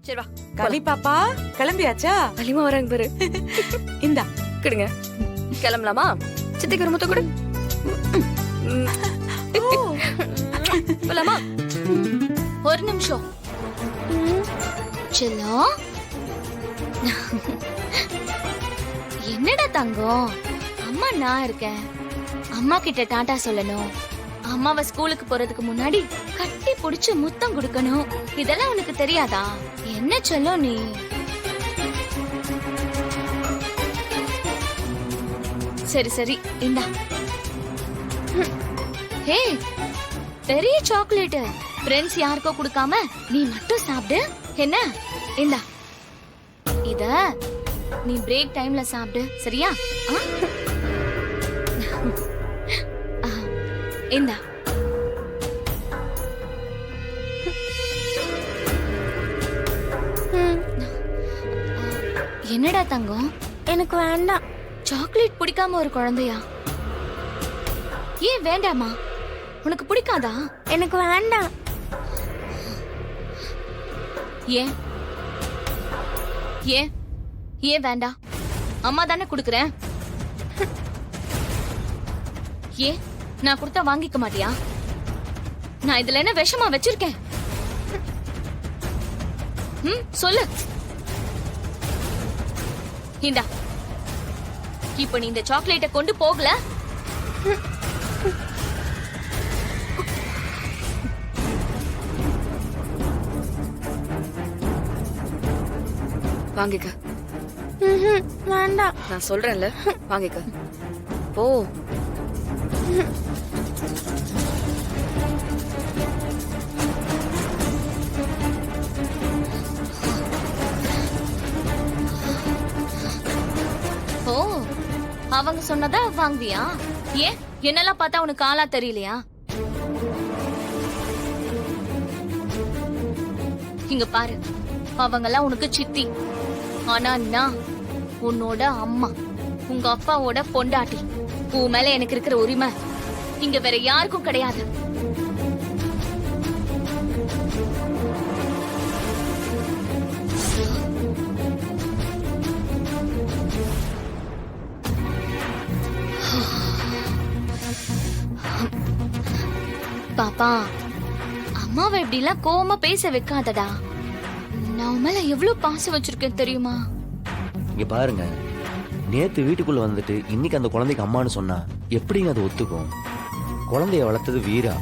சரி வா. கவி பாப்பா கிளம்பியாச்சா? வலிமா வராங்க பாரு. இந்தா கிடுங்க. கிளம்பலாமா? சித்திக்கு ஒரு முத்த கொடு. போலாமா? ஒரு நிமிஷம் செல்லம். என்னடா தங்கம், அம்மா நான் இருக்கேன். அம்மா கிட்ட டாடா சொல்லணும். அம்மாவை ஸ்கூலுக்கு போறதுக்கு முன்னாடி கட்டி புடிச்சு முத்தம் கொடுக்கணும். இதெல்லாம் உனக்கு தெரியாதா? என்ன சொல்லும் நீ? சரி சரி இந்தா. ஹே, பெரிய சாக்லேட். ஃப்ரெண்ட்ஸ் யாருக்கோ கொடுக்காம நீ மட்டும் சாப்பிடு. என்ன? இந்தா. இத நீ பிரேக் டைம்ல சாப்பிடு, சரியா? இந்தா. என்னடா தங்கம்? எனக்கு வேண்டாம். சாக்லேட் பிடிக்காம ஒரு குழந்தையா? ஏன் வேண்டாமா? உனக்கு பிடிக்காதா? எனக்கு வேண்டாம். ஏன் ஏன் ஏன் வேண்டாம்? அம்மா தானே குடுக்கறேன். ஏன் நான் கொடுத்தா வாங்கிக்க மாட்டியா? நான் இதுல என்ன விஷமா வச்சிருக்கேன்? சொல்லு. இந்தா. இப்ப நீ இந்த சாக்லேட்டை கொண்டு போகல, வாங்கிக்க. வேண்டாம். நான் சொல்றேன்ல, வாங்கிக்க. போ. ஓ, அவங்க சொன்னதா வாங்குவியா? ஏன் என்னெல்லாம் பார்த்தா உனக்கு ஆளா தெரியலையா? இங்க பாரு, அவங்கெல்லாம் உனக்கு சித்தி. ஆனா நான் உன்னோட அம்மா, உங்க அப்பாவோட பொண்டாட்டி. உன் மேல எனக்கு இருக்கிற உரிமை இங்க வேற யாருக்கும் கிடையாது. பாப்பா, அம்மாவை இப்படி எல்லாம் கோவமா பேச வைக்காதடா. நான் உன் மேல எவ்வளவு பாசம் வச்சிருக்கேன் தெரியுமா? இங்க பாருங்க, நேத்து வீட்டுக்குள்ள வந்துட்டு இன்னைக்கு அந்த குழந்தைக்கு அம்மான்னு சொன்னா எப்படிங்க அது ஒத்துக்கும்? குழந்தைய வளர்த்தது வீரா.